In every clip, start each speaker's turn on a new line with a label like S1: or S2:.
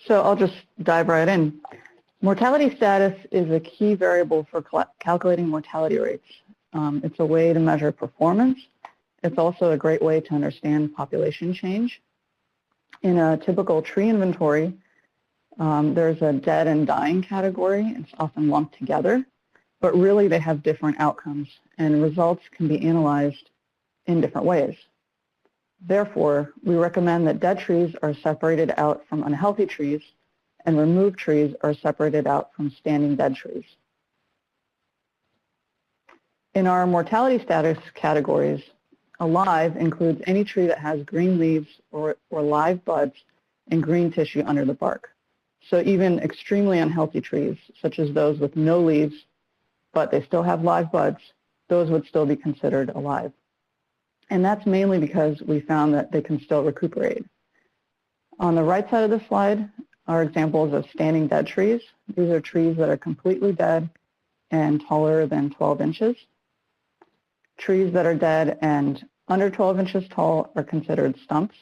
S1: So I'll just dive right in. Mortality status is a key variable for calculating mortality rates. It's a way to measure performance. It's also a great way to understand population change. In a typical tree inventory, there's a dead and dying category. It's often lumped together, but really they have different outcomes, and results can be analyzed in different ways. Therefore, we recommend that dead trees are separated out from unhealthy trees, and removed trees are separated out from standing dead trees. In our mortality status categories, alive includes any tree that has green leaves or live buds and green tissue under the bark. So even extremely unhealthy trees, such as those with no leaves, but they still have live buds, those would still be considered alive. And that's mainly because we found that they can still recuperate. On the right side of the slide are examples of standing dead trees. These are trees that are completely dead and taller than 12 inches. Trees that are dead and under 12 inches tall are considered stumps.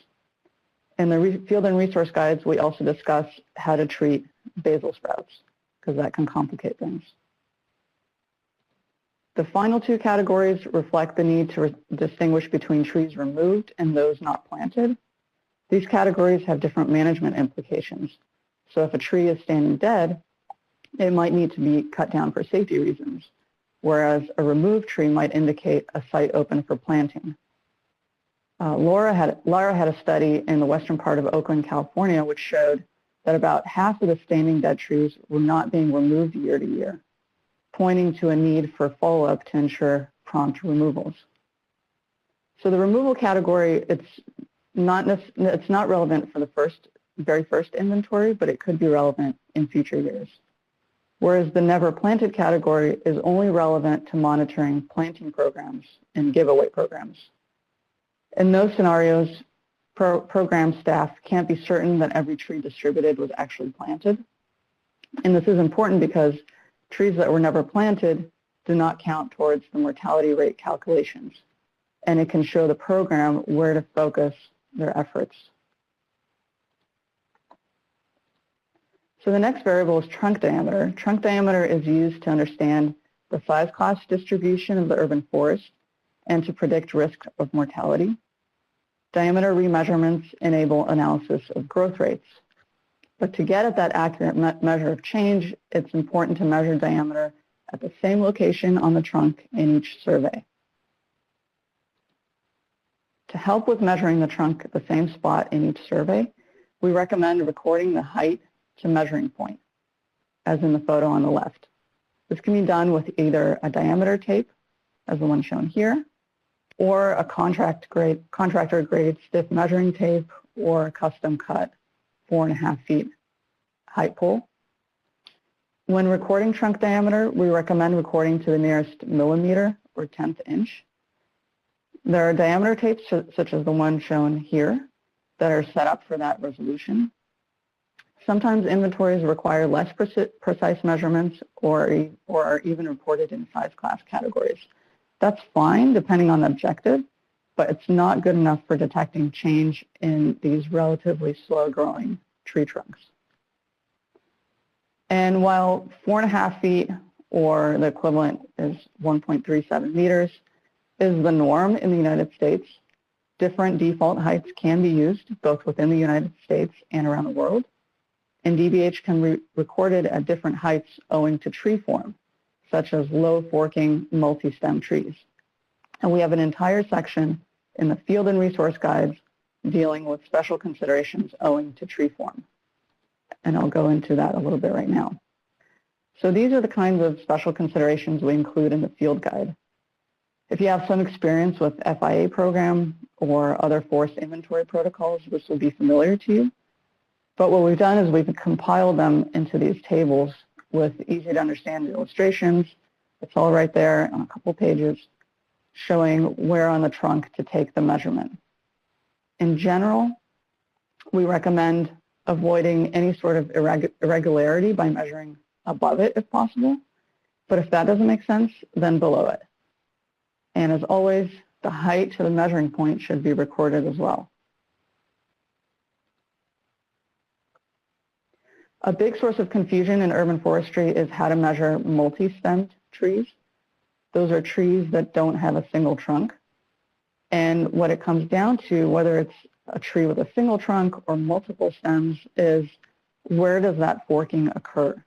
S1: In the field and resource guides, we also discuss how to treat basal sprouts, because that can complicate things. The final two categories reflect the need to distinguish between trees removed and those not planted. These categories have different management implications. So if a tree is standing dead, it might need to be cut down for safety reasons, whereas a removed tree might indicate a site open for planting. Lara had a study in the western part of Oakland, California, which showed that about half of the standing dead trees were not being removed year to year, pointing to a need for follow-up to ensure prompt removals. So the removal category, it's not relevant for the very first inventory, but it could be relevant in future years. Whereas the never planted category is only relevant to monitoring planting programs and giveaway programs. In those scenarios, program staff can't be certain that every tree distributed was actually planted. And this is important because trees that were never planted do not count towards the mortality rate calculations, and it can show the program where to focus their efforts. So the next variable is trunk diameter. Trunk diameter is used to understand the size class distribution of the urban forest and to predict risk of mortality. Diameter remeasurements enable analysis of growth rates. But to get at that accurate measure of change, it's important to measure diameter at the same location on the trunk in each survey. To help with measuring the trunk at the same spot in each survey, we recommend recording the height to measuring point, as in the photo on the left. This can be done with either a diameter tape, as the one shown here, or a contractor-grade stiff measuring tape, or a custom-cut 4.5 feet height pole. When recording trunk diameter, we recommend recording to the nearest millimeter or 10th inch. There are diameter tapes, such as the one shown here, that are set up for that resolution. Sometimes inventories require less precise measurements or are even reported in size class categories. That's fine depending on the objective, but it's not good enough for detecting change in these relatively slow-growing tree trunks. And while 4.5 feet, or the equivalent is 1.37 meters, is the norm in the United States, different default heights can be used both within the United States and around the world. And DBH can be recorded at different heights owing to tree form, such as low forking multi-stem trees. And we have an entire section in the field and resource guides dealing with special considerations owing to tree form. And I'll go into that a little bit right now. So these are the kinds of special considerations we include in the field guide. If you have some experience with FIA program or other forest inventory protocols, this will be familiar to you. But what we've done is we've compiled them into these tables with easy to understand illustrations. It's all right there on a couple pages showing where on the trunk to take the measurement. In general, we recommend avoiding any sort of irregularity by measuring above it if possible. But if that doesn't make sense, then below it. And as always, the height to the measuring point should be recorded as well. A big source of confusion in urban forestry is how to measure multi-stemmed trees. Those are trees that don't have a single trunk. And what it comes down to, whether it's a tree with a single trunk or multiple stems, is where does that forking occur?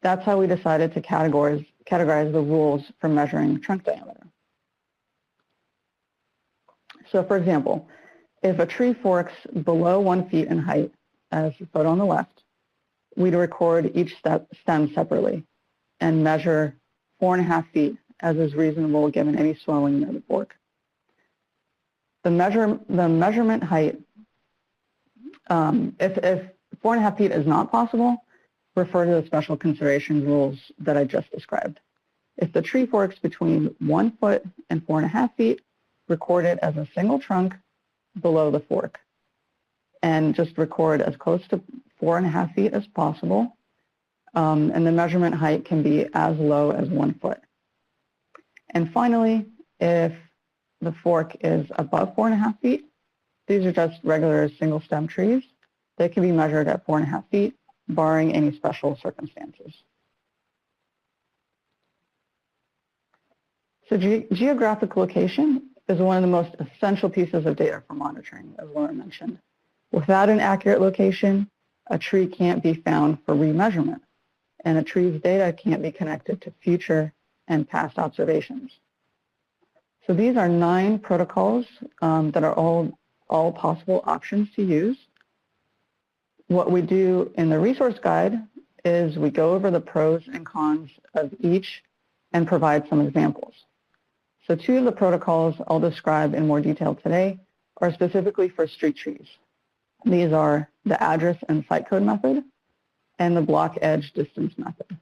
S1: That's how we decided to categorize the rules for measuring trunk diameter. So for example, if a tree forks below 1 feet in height, as the photo on the left, we'd record each stem separately and measure 4.5 feet as is reasonable given any swelling near the fork. The measurement height, if 4.5 feet is not possible, refer to the special considerations rules that I just described. If the tree forks between 1 foot and 4.5 feet, record it as a single trunk below the fork. And just record as close to 4.5 feet as possible. And the measurement height can be as low as 1 foot. And finally, if the fork is above 4.5 feet, these are just regular single stem trees. They can be measured at 4.5 feet, barring any special circumstances. So geographic location is one of the most essential pieces of data for monitoring, as Lara mentioned. Without an accurate location, a tree can't be found for remeasurement, and a tree's data can't be connected to future and past observations. So these are 9 protocols that are all possible options to use. What we do in the resource guide is we go over the pros and cons of each and provide some examples. So 2 of the protocols I'll describe in more detail today are specifically for street trees. These are the address and site code method and the block edge distance method.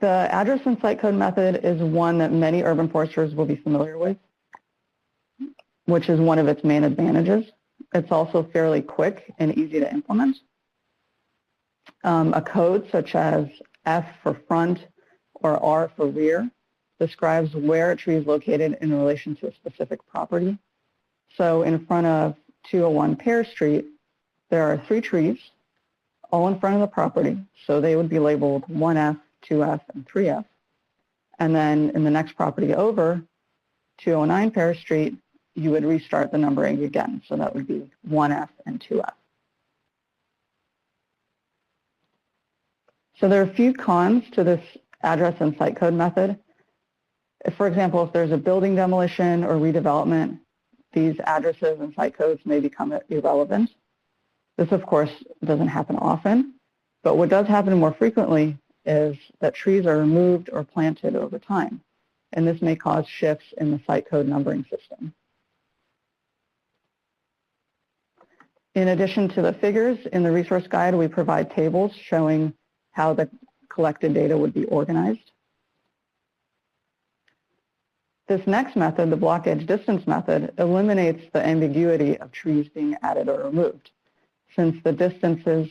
S1: The address and site code method is one that many urban foresters will be familiar with, which is one of its main advantages. It's also fairly quick and easy to implement. A code such as F for front or R for rear describes where a tree is located in relation to a specific property. So in front of 201 Pear Street, there are 3 trees, all in front of the property, so they would be labeled 1F, 2F, and 3F. And then in the next property over, 209 Pear Street, you would restart the numbering again, so that would be 1F and 2F. So there are a few cons to this address and site code method. For example, if there's a building demolition or redevelopment, these addresses and site codes may become irrelevant. This, of course, doesn't happen often, but what does happen more frequently is that trees are removed or planted over time, and this may cause shifts in the site code numbering system. In addition to the figures, in the resource guide, we provide tables showing how the collected data would be organized. This next method, the block edge distance method, eliminates the ambiguity of trees being added or removed, since the distances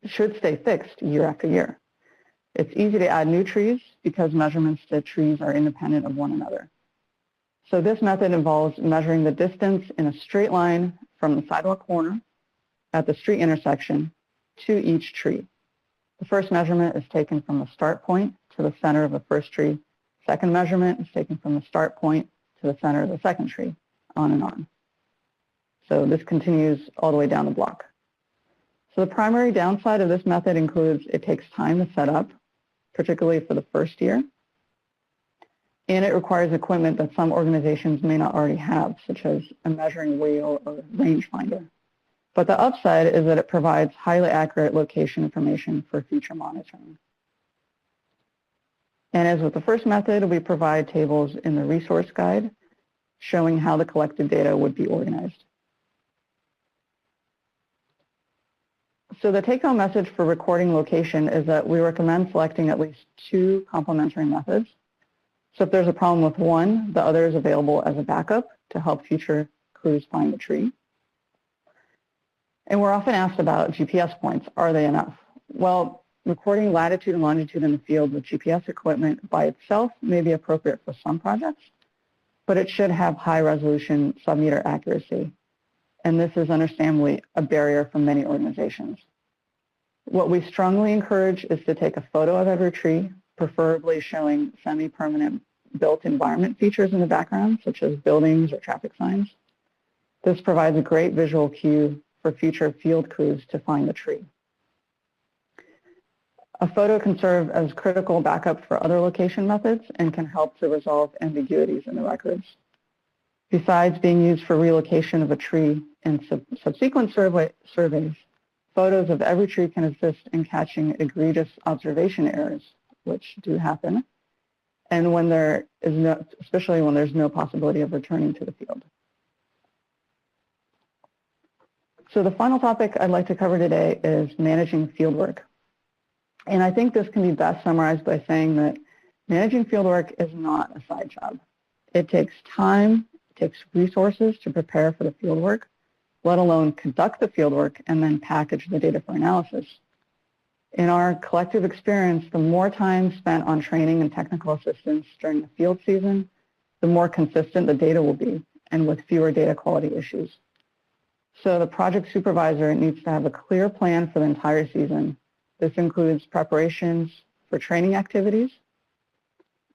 S1: should stay fixed year after year. It's easy to add new trees because measurements to trees are independent of one another. So this method involves measuring the distance in a straight line from the sidewalk corner at the street intersection to each tree. The first measurement is taken from the start point to the center of the first tree. Second measurement is taken from the start point to the center of the second tree, on and on. So this continues all the way down the block. So the primary downside of this method includes it takes time to set up, particularly for the first year, and it requires equipment that some organizations may not already have, such as a measuring wheel or rangefinder. But the upside is that it provides highly accurate location information for future monitoring. And as with the first method, we provide tables in the resource guide showing how the collected data would be organized. So the take-home message for recording location is that we recommend selecting at least 2 complementary methods. So if there's a problem with one, the other is available as a backup to help future crews find the tree. And we're often asked about GPS points. Are they enough? Well, recording latitude and longitude in the field with GPS equipment by itself may be appropriate for some projects, but it should have high-resolution sub-meter accuracy, and this is understandably a barrier for many organizations. What we strongly encourage is to take a photo of every tree, preferably showing semi-permanent built environment features in the background, such as buildings or traffic signs. This provides a great visual cue for future field crews to find the tree. A photo can serve as critical backup for other location methods and can help to resolve ambiguities in the records. Besides being used for relocation of a tree in subsequent surveys, photos of every tree can assist in catching egregious observation errors, which do happen, and when there is no, especially when there's no possibility of returning to the field. So the final topic I'd like to cover today is managing fieldwork. And I think this can be best summarized by saying that managing fieldwork is not a side job. It takes time, it takes resources to prepare for the fieldwork, let alone conduct the fieldwork and then package the data for analysis. In our collective experience, the more time spent on training and technical assistance during the field season, the more consistent the data will be and with fewer data quality issues. So the project supervisor needs to have a clear plan for the entire season. This includes preparations for training activities.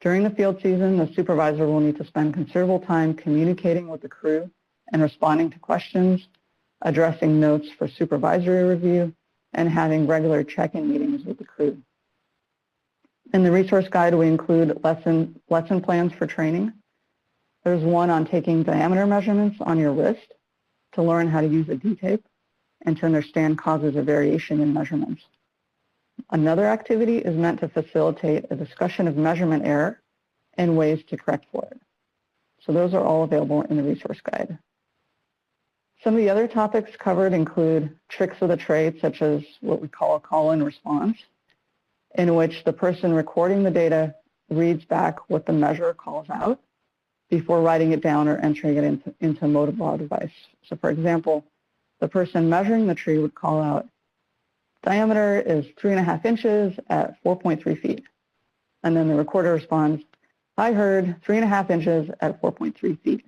S1: During the field season, the supervisor will need to spend considerable time communicating with the crew and responding to questions, addressing notes for supervisory review, and having regular check-in meetings with the crew. In the resource guide, we include lesson plans for training. There's one on taking diameter measurements on your wrist to learn how to use a D-tape and to understand causes of variation in measurements. Another activity is meant to facilitate a discussion of measurement error and ways to correct for it. So those are all available in the resource guide. Some of the other topics covered include tricks of the trade, such as what we call a call-in response, in which the person recording the data reads back what the measurer calls out before writing it down or entering it into a motor law device. So for example, the person measuring the tree would call out, diameter is 3.5 inches at 4.3 feet. And then the recorder responds, I heard 3.5 inches at 4.3 feet.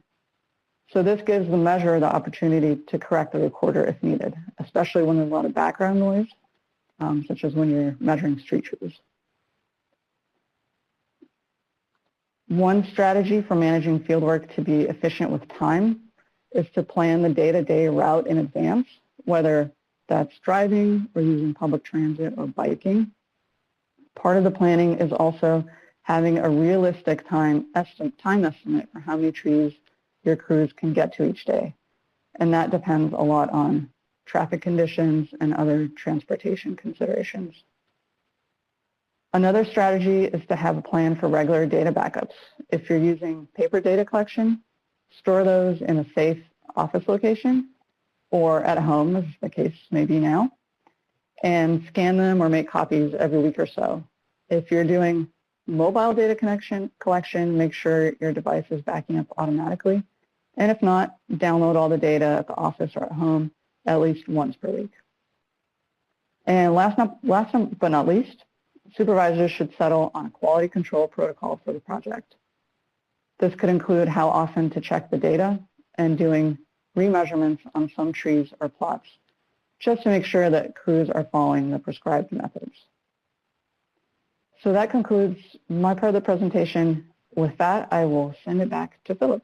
S1: So this gives the measurer the opportunity to correct the recorder if needed, especially when there's a lot of background noise, such as when you're measuring street trees. One strategy for managing fieldwork to be efficient with time is to plan the day-to-day route in advance, whether that's driving or using public transit or biking. Part of the planning is also having a realistic time estimate for how many trees your crews can get to each day. And that depends a lot on traffic conditions and other transportation considerations. Another strategy is to have a plan for regular data backups. If you're using paper data collection, store those in a safe office location or at home, as the case may be now, and scan them or make copies every week or so. If you're doing mobile data collection, make sure your device is backing up automatically. And if not, download all the data at the office or at home at least once per week. And last but not least, supervisors should settle on a quality control protocol for the project. This could include how often to check the data and doing remeasurements on some trees or plots, just to make sure that crews are following the prescribed methods. So that concludes my part of the presentation. With that, I will send it back to Philip.